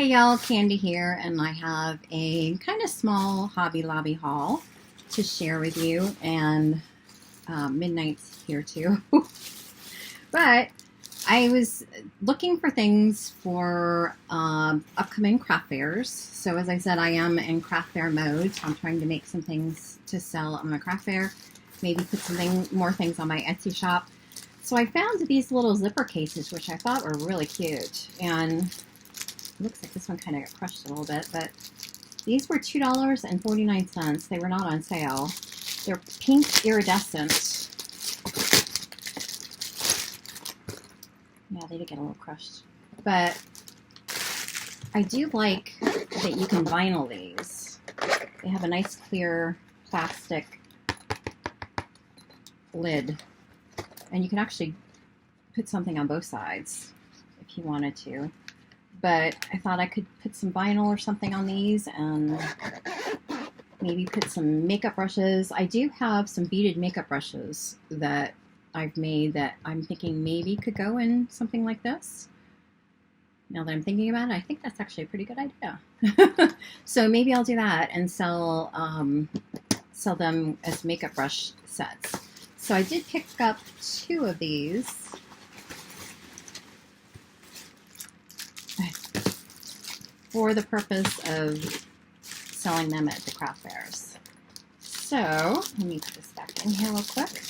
Hey y'all, Candy here, and I have a kind of small Hobby Lobby haul to share with you, and midnight's here too. But I was looking for things for upcoming craft fairs. So as I said, I am in craft fair mode, so I'm trying to make some things to sell on my craft fair, maybe put more things on my Etsy shop. So I found these little zipper cases, which I thought were really cute, and looks like this one kind of got crushed a little bit, but these were $2.49. They were not on sale. They're pink iridescent. Yeah, they did get a little crushed. But I do like that you can vinyl these. They have a nice clear plastic lid. And you can actually put something on both sides if you wanted to. But I thought I could put some vinyl or something on these and maybe put some makeup brushes. I do have some beaded makeup brushes that I've made that I'm thinking maybe could go in something like this. Now that I'm thinking about it, I think that's actually a pretty good idea. So maybe I'll do that and sell them as makeup brush sets. So I did pick up 2 of these. For the purpose of selling them at the craft fairs. So, let me put this back in here real quick.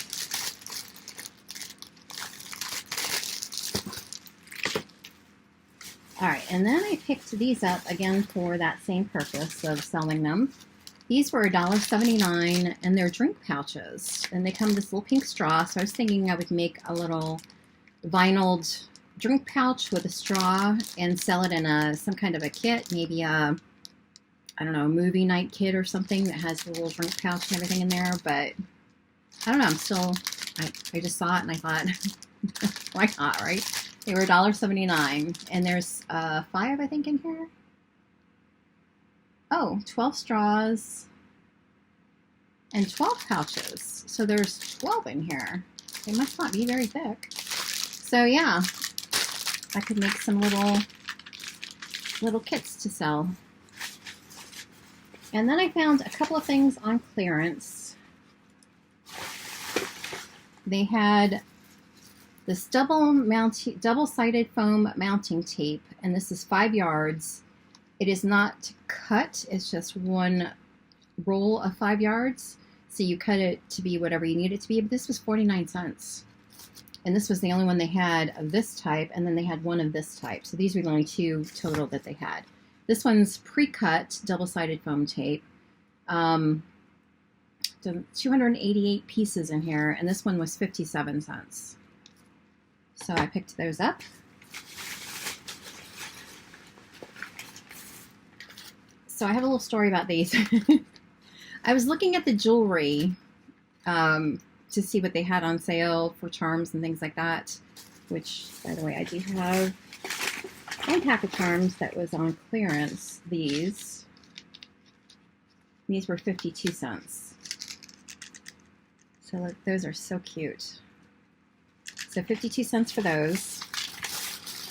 Alright, and then I picked these up again for that same purpose of selling them. These were $1.79 and they're drink pouches. And they come with this little pink straw, so I was thinking I would make a little vinyled drink pouch with a straw and sell it in some kind of a kit, maybe a, I don't know, movie night kit or something that has a little drink pouch and everything in there. But I don't know, I just saw it and I thought, why not, right? They were $1.79 and there's 5, I think, in here. Oh, 12 straws and 12 pouches. So there's 12 in here. They must not be very thick. So yeah, I could make some little kits to sell. And then I found a couple of things on clearance. They had this double-sided foam mounting tape, and this is 5 yards. It is not cut, it's just one roll of 5 yards. So you cut it to be whatever you need it to be, but this was 49 cents. And this was the only one they had of this type, and then they had one of this type. So these were the only 2 total that they had. This one's pre-cut double-sided foam tape. 288 pieces in here, and this one was 57 cents. So I picked those up. So I have a little story about these. I was looking at the jewelry to see what they had on sale for charms and things like that, which, by the way, I do have one pack of charms that was on clearance. These were 52 cents. So look, those are so cute. So 52 cents for those.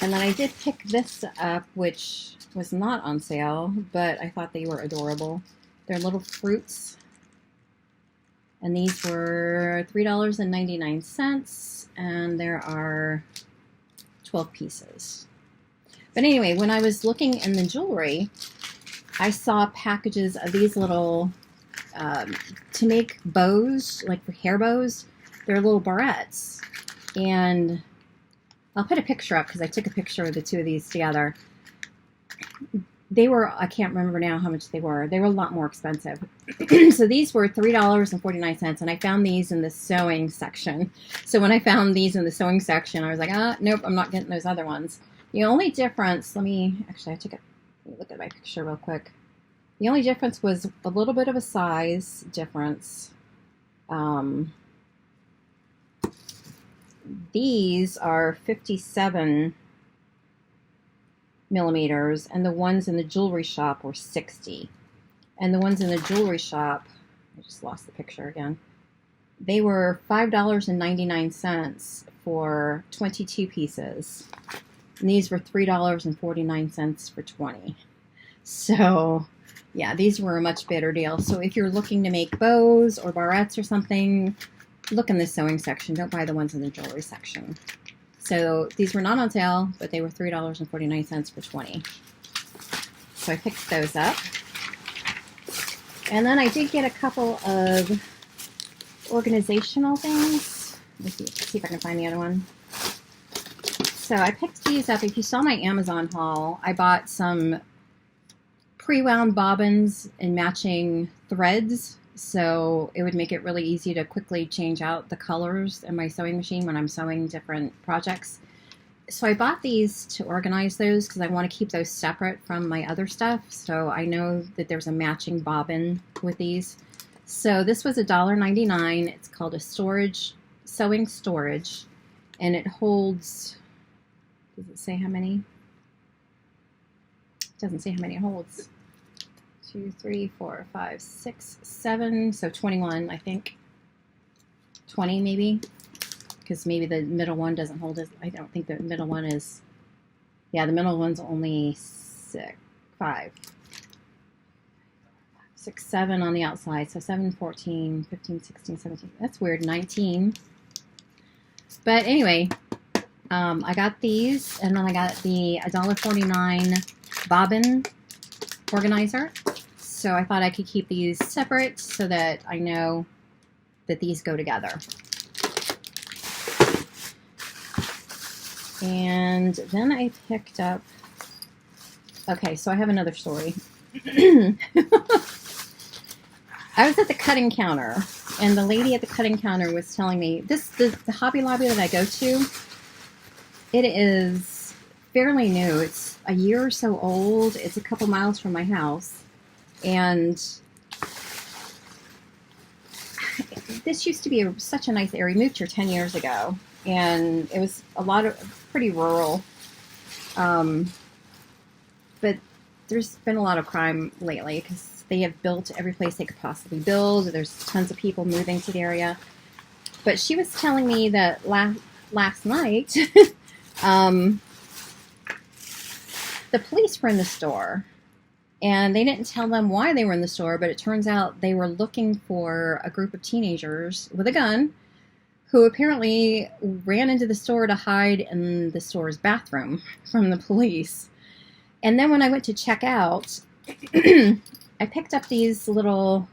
And then I did pick this up, which was not on sale, but I thought they were adorable. They're little fruits. And these were $3.99, and there are 12 pieces. But anyway, when I was looking in the jewelry, I saw packages of these little, to make bows, like for hair bows. They're little barrettes. And I'll put a picture up because I took a picture of the 2 of these together. They were, I can't remember now how much they were. They were a lot more expensive. So these were $3.49, and I found these in the sewing section. So when I found these in the sewing section, I was like, nope, I'm not getting those other ones. The only difference, let me look at my picture real quick. The only difference was a little bit of a size difference. These are 57 millimeters, and the ones in the jewelry shop were 60. And the ones in the jewelry shop, I just lost the picture again, they were $5.99 for 22 pieces. And these were $3.49 for 20. So, yeah, these were a much better deal. So if you're looking to make bows or barrettes or something, look in the sewing section. Don't buy the ones in the jewelry section. So these were not on sale, but they were $3.49 for 20. So I picked those up. And then I did get a couple of organizational things. Let me see if I can find the other one. So I picked these up. If you saw my Amazon haul, I bought some pre-wound bobbins and matching threads, so it would make it really easy to quickly change out the colors in my sewing machine when I'm sewing different projects. So I bought these to organize those because I want to keep those separate from my other stuff, so I know that there's a matching bobbin with these. So this was $1.99. It's called a sewing storage, and it holds, does it say how many? It doesn't say how many it holds. 2, 3, 4, 5, 6, 7, so 21, I think. 20 maybe, because maybe the middle one doesn't hold it. I don't think the middle one is, yeah, the middle one's only 5, 6, 7 on the outside, so 7, 14, 15, 16, 17, that's weird, 19. But anyway, I got these, and then I got the $1.49 bobbin organizer. So I thought I could keep these separate so that I know that these go together. And then I picked up, okay, so I have another story. I was at the cutting counter, and the lady at the cutting counter was telling me, the Hobby Lobby that I go to, it is fairly new. It's a year or so old. It's a couple miles from my house. And this used to be such a nice area. We moved here 10 years ago, and it was pretty rural. But there's been a lot of crime lately because they have built every place they could possibly build. There's tons of people moving to the area. But she was telling me that last night, the police were in the store. And they didn't tell them why they were in the store, but it turns out they were looking for a group of teenagers with a gun who apparently ran into the store to hide in the store's bathroom from the police. And then when I went to check out, I picked up these little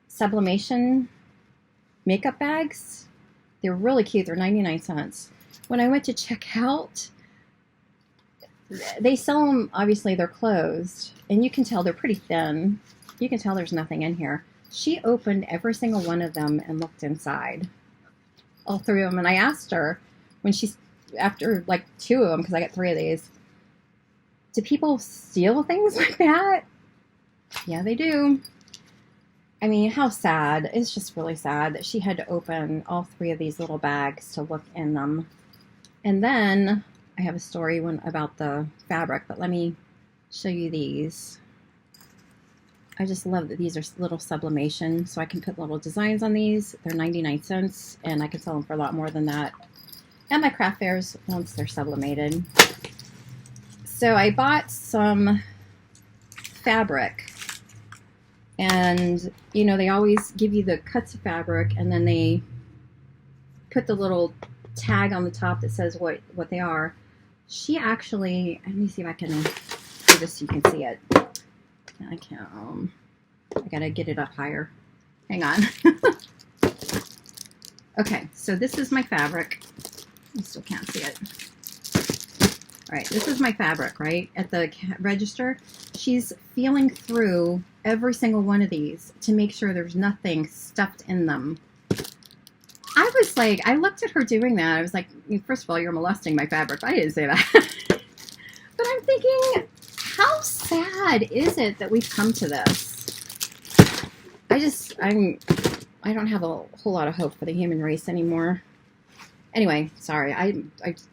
sublimation makeup bags. They're really cute. They're 99 cents. When I went to check out, they sell them, obviously they're closed, and you can tell they're pretty thin. You can tell there's nothing in here. She opened every single one of them and looked inside. All 3 of them. And I asked her, after like 2 of them, because I got 3 of these, do people steal things like that? Yeah, they do. I mean, how sad. It's just really sad that she had to open all 3 of these little bags to look in them. And then I have a story about the fabric, but let me show you these. I just love that these are little sublimation, so I can put little designs on these. They're 99 cents, and I can sell them for a lot more than that at my craft fairs once they're sublimated. So I bought some fabric, and you know, they always give you the cuts of fabric, and then they put the little tag on the top that says what they are. She actually, let me see if I can do this so you can see it. I can't, I gotta get it up higher. Hang on. Okay, so this is my fabric. I still can't see it. All right, this is my fabric, right? At the register, she's feeling through every single one of these to make sure there's nothing stuffed in them. I was like, I looked at her doing that. I was like, first of all, you're molesting my fabric. I didn't say that. But I'm thinking, how sad is it that we've come to this? I don't have a whole lot of hope for the human race anymore. Anyway, sorry, I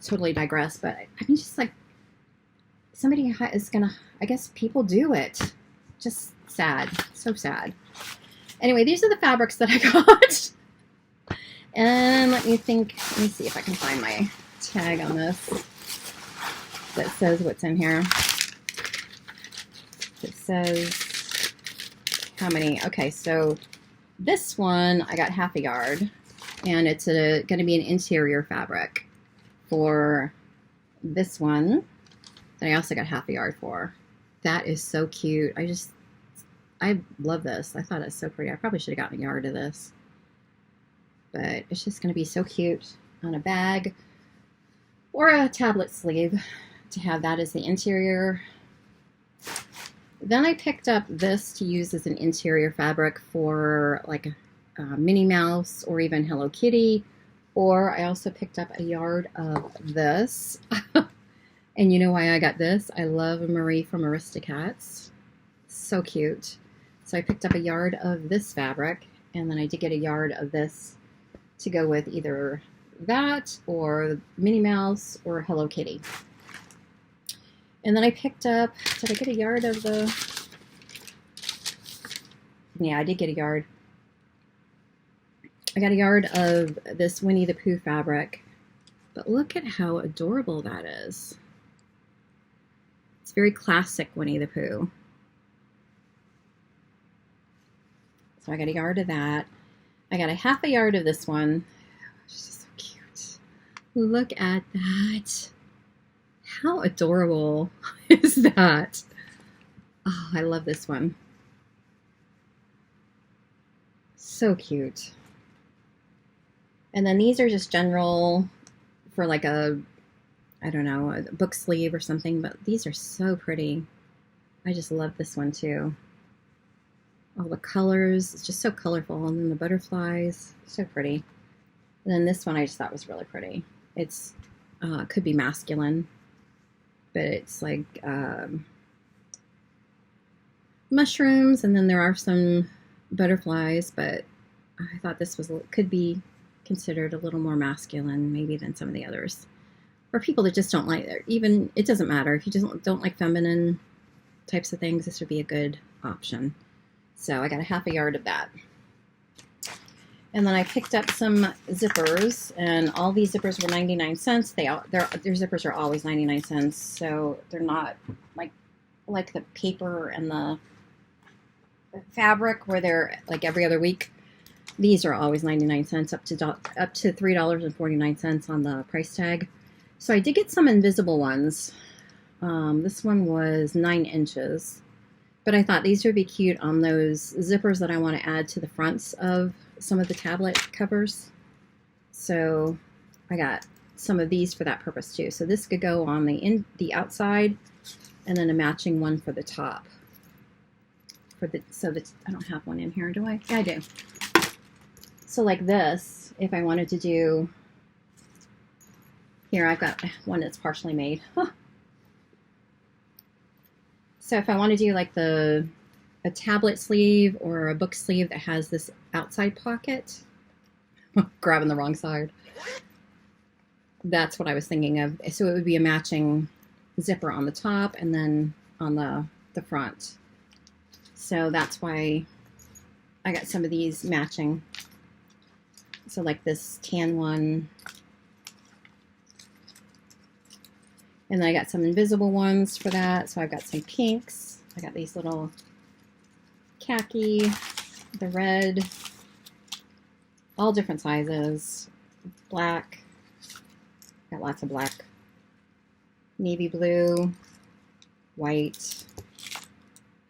totally digress, but I mean, just like, somebody is gonna, I guess people do it. Just sad, so sad. Anyway, these are the fabrics that I got. And let me see if I can find my tag on this. that says what's in here. It says how many. Okay, so this one I got half a yard, and it's going to be an interior fabric for this one that I also got half a yard for. That is so cute. I love this. I thought it was so pretty. I probably should have gotten a yard of this, but it's just going to be so cute on a bag or a tablet sleeve to have that as the interior. Then I picked up this to use as an interior fabric for like a Minnie Mouse or even Hello Kitty. Or I also picked up a yard of this. And you know why I got this? I love Marie from Aristocats. So cute. So I picked up a yard of this fabric, and then I did get a yard of this to go with either that or Minnie Mouse or Hello Kitty. And then I picked up, did I get a yard of the, yeah, I did get a yard. I got a yard of this Winnie the Pooh fabric, but look at how adorable that is. It's very classic Winnie the Pooh. So I got a yard of that. I got a half a yard of this one. It's just so cute. Look at that. How adorable is that? Oh, I love this one. So cute. And then these are just general for like a, I don't know, a book sleeve or something, but these are so pretty. I just love this one too. All the colors, it's just so colorful. And then the butterflies, so pretty. And then this one I just thought was really pretty. It's, could be masculine, but it's like mushrooms, and then there are some butterflies, but I thought this was could be considered a little more masculine maybe than some of the others. Or people that just don't like, even, it doesn't matter. If you just don't like feminine types of things, this would be a good option. So I got a half a yard of that. And then I picked up some zippers, and all these zippers were 99 cents. Their zippers are always 99 cents, so they're not like the paper and the fabric where they're like every other week. These are always 99 cents, up to $3.49 on the price tag. So I did get some invisible ones. This one was 9 inches, but I thought these would be cute on those zippers that I want to add to the fronts of some of the tablet covers. So I got some of these for that purpose too. So this could go on the outside, and then a matching one for the top. I don't have one in here, do I? Yeah, I do. So like this, if I wanted to do, here I've got one that's partially made. Huh. So if I want to do like a tablet sleeve or a book sleeve that has this outside pocket, grabbing the wrong side. That's what I was thinking of. So it would be a matching zipper on the top and then on the front. So that's why I got some of these matching. So like this tan one. And then I got some invisible ones for that. So I've got some pinks. I got these little khaki, the red, all different sizes, black, got lots of black, navy blue, white,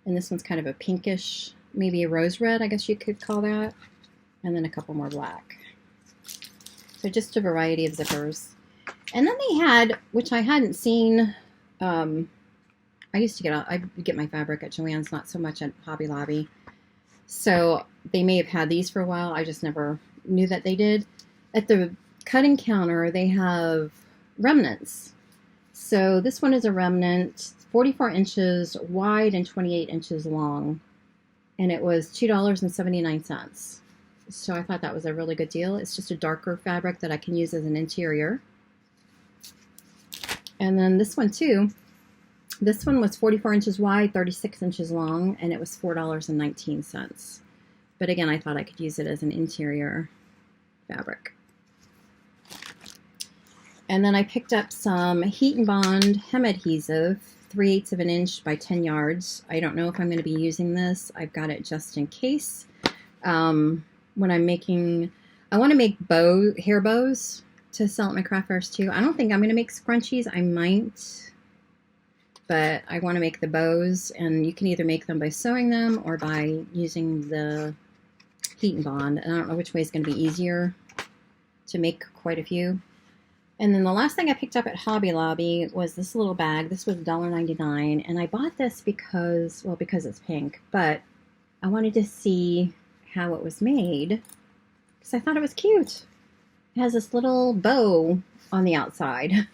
and this one's kind of a pinkish, maybe a rose red, I guess you could call that, and then a couple more black. So just a variety of zippers. And then they had, which I hadn't seen, I get my fabric at Joann's, not so much at Hobby Lobby. So they may have had these for a while. I just never knew that they did. At the cutting counter, they have remnants. So this one is a remnant, 44 inches wide and 28 inches long. And it was $2.79. So I thought that was a really good deal. It's just a darker fabric that I can use as an interior. And then this one too. This one was 44 inches wide, 36 inches long, and it was $4.19. But again, I thought I could use it as an interior fabric. And then I picked up some Heat and Bond hem adhesive, 3/8 of an inch by 10 yards. I don't know if I'm going to be using this. I've got it just in case. When I'm making, I want to make hair bows to sell at my craft fairs too. I don't think I'm going to make scrunchies. I might, but I want to make the bows, and you can either make them by sewing them or by using the Heat and Bond. And I don't know which way is going to be easier to make quite a few. And then the last thing I picked up at Hobby Lobby was this little bag. This was $1.99, and I bought this because, well, because it's pink, but I wanted to see how it was made because I thought it was cute. It has this little bow on the outside,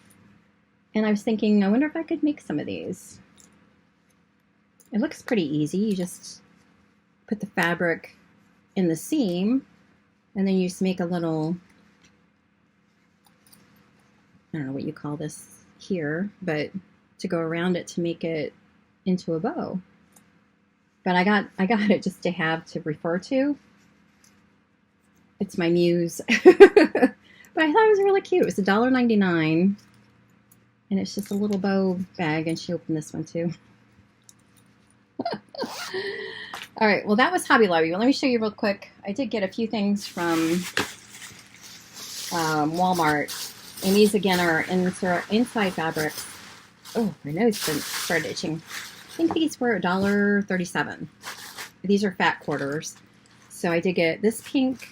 and I was thinking, I wonder if I could make some of these. It looks pretty easy. You just put the fabric in the seam, and then you just make a little, I don't know what you call this here, but to go around it to make it into a bow. But I got it just to have to refer to. It's my muse. But I thought it was really cute. It was $1.99, and it's just a little bow bag, and she opened this one too. All right, well, that was Hobby Lobby. Well, let me show you real quick. I did get a few things from Walmart, and these again are inside fabrics. Oh, my nose started itching. I think these were $1.37. These are fat quarters. So I did get this pink,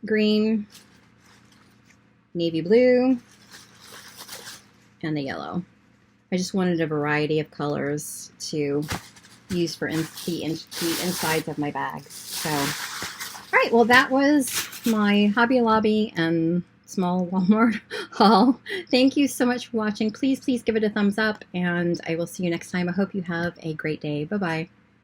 green, navy blue, and the yellow. I just wanted a variety of colors to use for the insides of my bags. So, all right, well, that was my Hobby Lobby and small Walmart haul. Thank you so much for watching. Please give it a thumbs up, and I will see you next time. I hope you have a great day. Bye-bye.